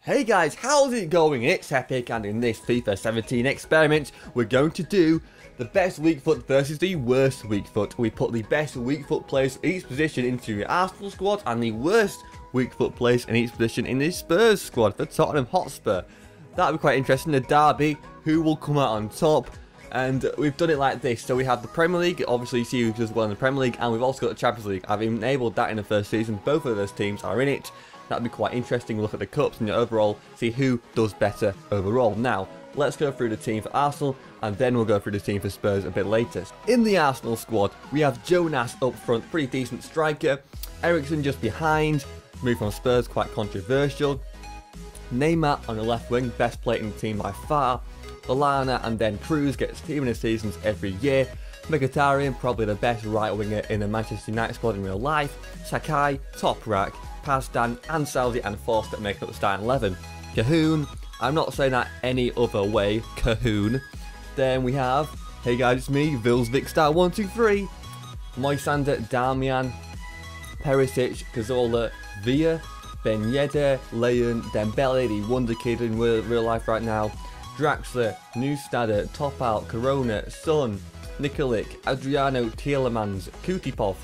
Hey guys, how's it going? It's Epic, and in this FIFA 17 experiment, we're going to do the best weak foot versus the worst weak foot. We put the best weak foot players in each position into the Arsenal squad, and the worst weak foot players in each position in the Spurs squad for Tottenham Hotspur. That'll be quite interesting. The derby, who will come out on top? And we've done it like this. So we have the Premier League, obviously you see who does well in the Premier League, and we've also got the Champions League. I've enabled that in the first season. Both of those teams are in it. That'd be quite interesting. We'll look at the cups and overall see who does better overall. Now, let's go through the team for Arsenal, and then we'll go through the team for Spurs a bit later. In the Arsenal squad, we have Jonas up front, pretty decent striker. Eriksen just behind, move from Spurs, quite controversial. Neymar on the left wing, best player in the team by far. Lallana and then Cruz gets team in the seasons every year. Mkhitaryan, probably the best right winger in the Manchester United squad in real life. Sakai, top rack. Pasdan, and Salvi and Forster make up the starting 11. Cahoon, I'm not saying that any other way, Cahoon. Then we have, hey guys, it's me, Vilsvik Star 123. Moisander, Darmian, Perisic, Cazorla, Villa, Ben Yedder, Leon, Dembele, the wonder kid in real life right now. Draxler, Newstadter, Top Out, Corona, Son, Nikolic, Adriano, Tielemans, Kutipov,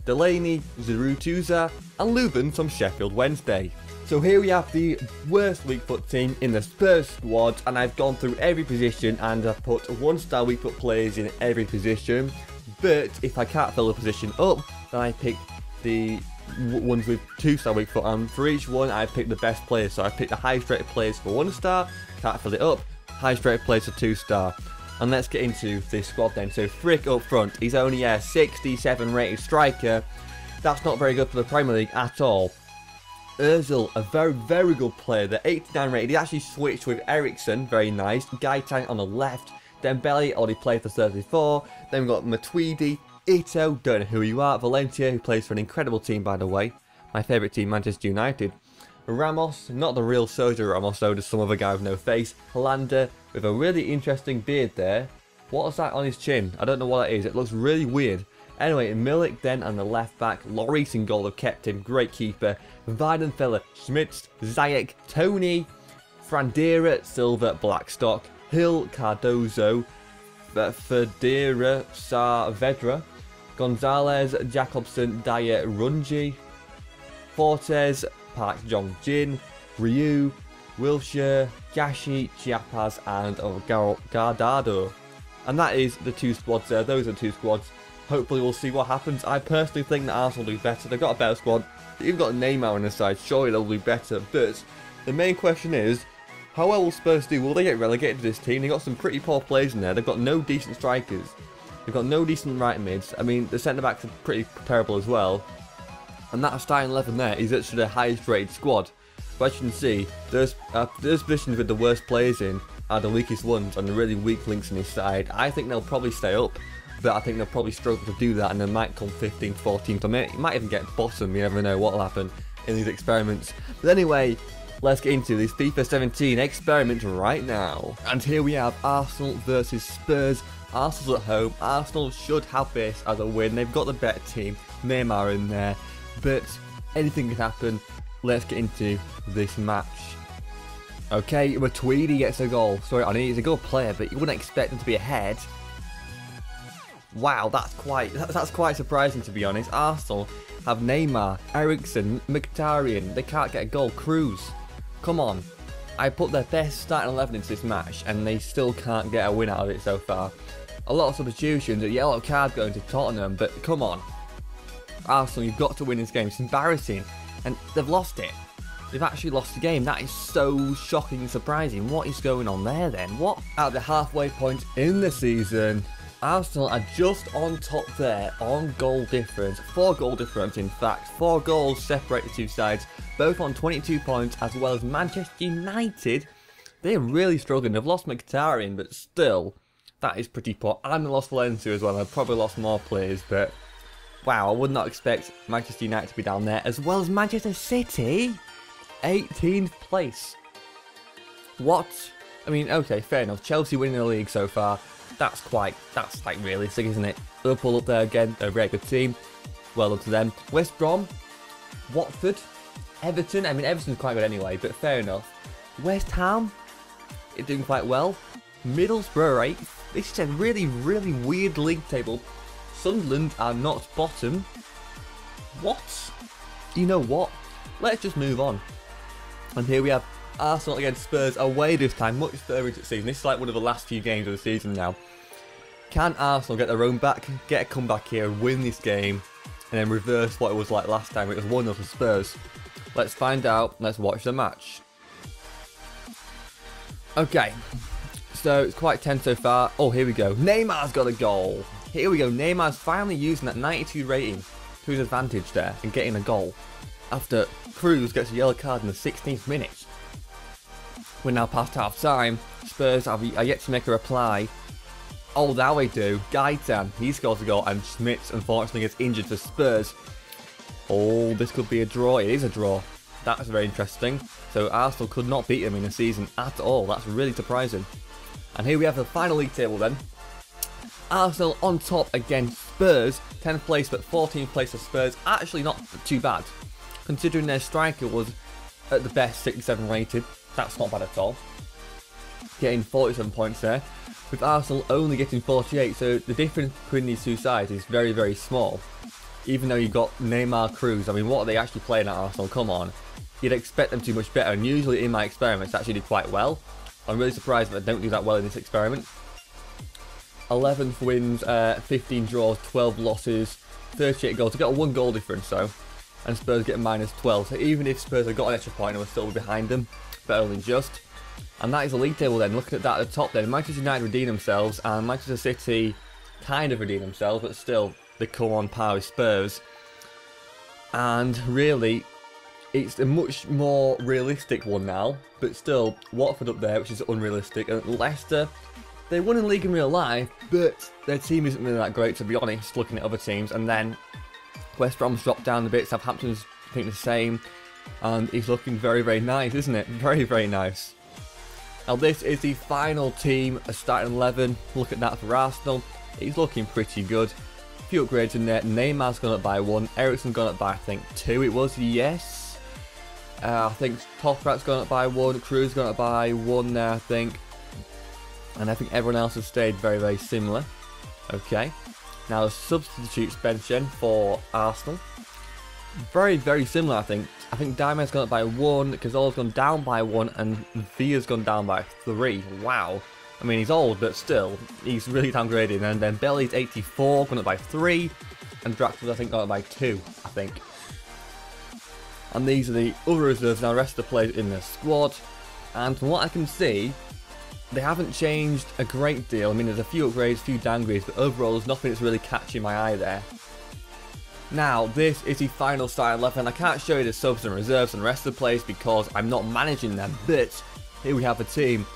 Delaney, Zerutuza, and Leuven from Sheffield Wednesday. So here we have the worst weak foot team in the Spurs squad, and I've gone through every position and I've put 1-star weak foot players in every position. But if I can't fill a position up, then I pick the ones with 2-star weak foot, and for each one I pick the best players. So I pick the highest rated players for 1-star, can't fill it up, highest rated players for 2-star. And let's get into this squad then. So Frick up front, he's only a 67 rated striker. That's not very good for the Premier League at all. Ozil, a very good player. The 89 rated, he actually switched with Eriksen, very nice. Gaetan on the left. Dembele already played for 34. Then we've got Matuidi, Ito, don't know who you are. Valencia, who plays for an incredible team by the way. My favourite team, Manchester United. Ramos, not the real Sergio Ramos though, just some other guy with no face. Hollander, with a really interesting beard there. What is that on his chin? I don't know what that is, it looks really weird. Anyway, Milik then on the left back, Lloris in goal, have kept him, great keeper. Weidenfeller, Schmitz, Ziyech, Tony, Frandera, Silva, Blackstock, Hill, Cardozo, Federa, Saavedra, Gonzalez, Jacobson, Dyer, Runji, Fortes, Park Jong-jin, Ryu, Wilshire, Gashi, Chiapas, and Gardado. And that is the two squads there. Those are the two squads. Hopefully we'll see what happens. I personally think that Arsenal will do better. They've got a better squad. They've got Neymar on the side. Surely they'll do better. But the main question is, how well will Spurs do? Will they get relegated to this team? They've got some pretty poor players in there. They've got no decent strikers. They've got no decent right mids. I mean, the centre-backs are pretty terrible as well. And that starting 11 there is actually the highest rated squad. But as you can see, those positions with the worst players in are the weakest ones and the really weak links in his side. I think they'll probably stay up, but I think they'll probably struggle to do that, and they might come 15th, 14th, or maybe, might even get bottom. You never know what will happen in these experiments. But anyway, let's get into this FIFA 17 experiment right now. And here we have Arsenal versus Spurs. Arsenal's at home. Arsenal should have this as a win. They've got the better team. Neymar in there. But anything can happen. Let's get into this match. Okay, Matuidi gets a goal. Sorry, I know he's a good player, but you wouldn't expect him to be ahead. Wow, that's quite surprising to be honest. Arsenal have Neymar, Eriksen, Mkhitaryan. They can't get a goal. Cruz, come on. I put their best starting 11 into this match, and they still can't get a win out of it so far. A lot of substitutions, a yellow card going to Tottenham, but come on. Arsenal, you've got to win this game. It's embarrassing. And they've lost it. They've actually lost the game. That is so shocking and surprising. What is going on there then? What? At the halfway point in the season, Arsenal are just on top there on goal difference. 4 goal difference in fact. 4 goals separate the two sides. Both on 22 points, as well as Manchester United. They're really struggling. They've lost Mkhitaryan, but still, that is pretty poor. And they lost Valencia as well. They've probably lost more players, but wow, I would not expect Manchester United to be down there, as well as Manchester City, 18th place. What? I mean, okay, fair enough. Chelsea winning the league so far, that's like realistic, isn't it? Liverpool up there again, they're a very good team. Well done to them. West Brom, Watford, Everton, I mean Everton's quite good anyway, but fair enough. West Ham, it's doing quite well. Middlesbrough 8th. This is a really, really weird league table. Sunderland are not bottom. What? You know what? Let's just move on. And here we have Arsenal against Spurs away this time, much further into the season. This is like one of the last few games of the season now. Can Arsenal get their own back, get a comeback here, win this game, and then reverse what it was like last time? It was 1-0 for Spurs. Let's find out. Let's watch the match. Okay, so it's quite tense so far. Oh, here we go. Neymar's got a goal. Here we go. Neymar's finally using that 92 rating to his advantage there and getting a goal. After Cruz gets a yellow card in the 16th minute. We're now past half time. Spurs are yet to make a reply. Oh, now they do. Gaitan, he scores a goal, and Schmitz unfortunately gets injured for Spurs. Oh, this could be a draw. It is a draw. That's very interesting. So Arsenal could not beat them in the season at all. That's really surprising. And here we have the final league table then. Arsenal on top against Spurs. 10th place but 14th place for Spurs. Actually not too bad. Considering their striker was at the best 67 rated. That's not bad at all. Getting 47 points there. With Arsenal only getting 48. So the difference between these two sides is very, very small. Even though you've got Neymar, Cruz. I mean, what are they actually playing at Arsenal? Come on. You'd expect them to do much better, and usually in my experiments they actually do quite well. I'm really surprised that they don't do that well in this experiment. 11th wins, 15 draws, 12 losses, 38 goals. They've got a 1 goal difference though, and Spurs get a -12. So even if Spurs have got an extra point, they will still be behind them, but only just. And that is the league table then. Looking at that at the top then, Manchester United redeem themselves, and Manchester City kind of redeem themselves, but still they come on par with Spurs. And really, it's a much more realistic one now, but still, Watford up there, which is unrealistic, and Leicester, they won in the league in real life, but their team isn't really that great, to be honest, looking at other teams. And then West Brom's dropped down a bit, Southampton's, I think, the same, and it's looking very, very nice, isn't it? Very, very nice. Now this is the final team, a starting 11. Look at that for Arsenal. It's looking pretty good. A few upgrades in there. Neymar's gone up by 1, Eriksen's gone up by, I think, 2 it was, yes. I think Toprak's gone up by 1, Cruz gone up by 1 there, I think. And I think everyone else has stayed very, very similar. Okay. Now the substitutes bench then for Arsenal. Very, very similar, I think. I think Diamond's gone up by 1, Cazorla's gone down by 1, and Villa's gone down by 3. Wow. I mean, he's old, but still, he's really downgraded. And then Belly's 84, gone up by 3, and Draxler's, I think, gone up by 2, I think. And these are the other reserves now, the rest of the players in the squad. And from what I can see, they haven't changed a great deal. I mean, there's a few upgrades, a few downgrades, but overall there's nothing that's really catching my eye there. Now, this is the final starting 11. I can't show you the subs and reserves and the rest of the players because I'm not managing them, but here we have a team.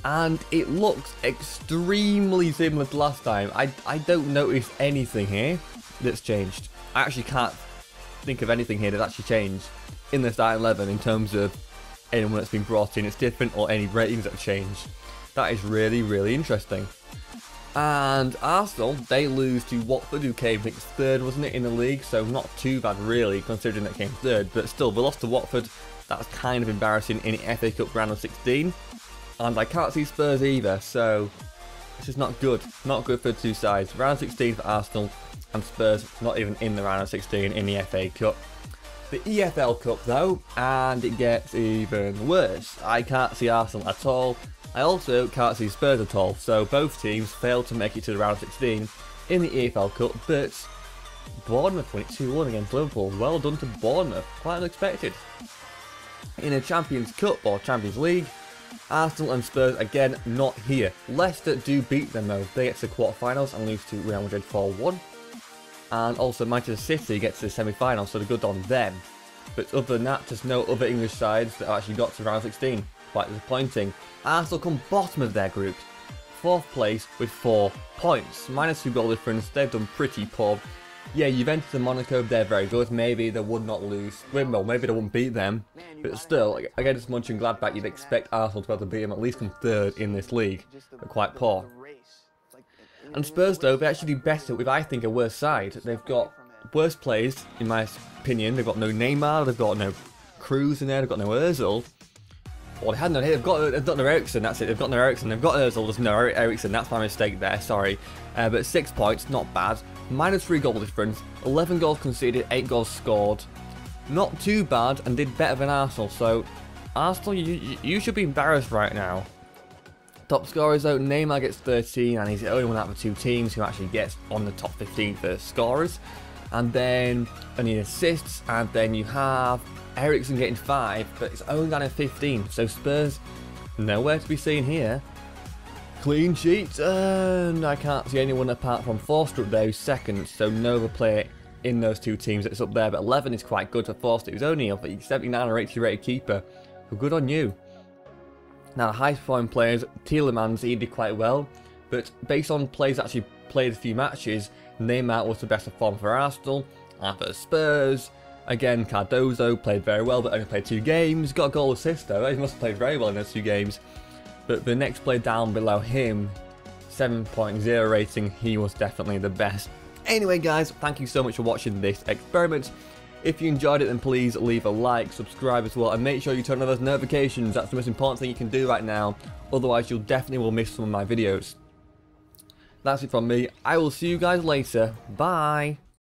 And it looks extremely similar to last time. I don't notice anything here that's changed. I actually can't think of anything here that's actually changed in the starting 11 in terms of anyone that's been brought in. It's different, or any ratings that have changed. That is really, really interesting. And Arsenal, they lose to Watford, who came, I think, 3rd, wasn't it, in the league? So not too bad, really, considering they came 3rd. But still, they lost to Watford. That's kind of embarrassing in the FA Cup round of 16. And I can't see Spurs either, so this is not good. Not good for the two sides. Round 16 for Arsenal, and Spurs not even in the round of 16 in the FA Cup. The EFL Cup, though, and it gets even worse. I can't see Arsenal at all. I also can't see Spurs at all, so both teams failed to make it to the round of 16 in the EFL Cup, but Bournemouth won it 2-1 against Liverpool. Well done to Bournemouth, quite unexpected. In a Champions Cup or Champions League, Arsenal and Spurs again not here. Leicester do beat them though. They get to the quarterfinals and lose to Real Madrid 4-1. And also Manchester City gets to the semi-final, so they're good on them. But other than that, just no other English sides that actually got to round 16. Quite disappointing. Arsenal come bottom of their group. 4th place with 4 points. -2 goal difference. They've done pretty poor. Yeah, Juventus and Monaco, they're very good. Maybe they would not lose. Well, maybe they wouldn't beat them. But still, against Mönchengladbach, you'd expect Arsenal to be able to beat them, at least come 3rd in this league. They're quite poor. And Spurs, though, they actually do better with, I think, a worse side. They've got worse players, in my opinion. They've got no Neymar, they've got no cruising there. They've got no Ozil. Well, they had no here. They've got no Ericsson. That's it. They've got no Ericsson. They've got Ozil. There's no Ericsson. That's my mistake there. Sorry. But 6 points, not bad. -3 goal difference. 11 goals conceded. 8 goals scored. Not too bad, and did better than Arsenal. So, Arsenal, you should be embarrassed right now. Top scorers though, Neymar gets 13, and he's the only one out of the 2 teams who actually gets on the top 15 for scorers. And then only assists, and then you have Ericsson getting 5, but it's only down at 15. So Spurs, nowhere to be seen here. Clean sheets, and I can't see anyone apart from Forster up there who's second. So no other player in those 2 teams that's up there, but 11 is quite good for Forster. He's only a 79 or 80 rated keeper. So good on you. Now the highest performing players, Tielemans, he did quite well, but based on players actually played a few matches, Neymar was the best performer for Arsenal, and for Spurs, again Cardozo played very well but only played 2 games, got a goal assist though, he must have played very well in those 2 games. But the next player down below him, 7.0 rating, he was definitely the best. Anyway guys, thank you so much for watching this experiment. If you enjoyed it, then please leave a like, subscribe as well, and make sure you turn on those notifications. That's the most important thing you can do right now, otherwise you'll definitely will miss some of my videos. That's it from me. I will see you guys later. Bye!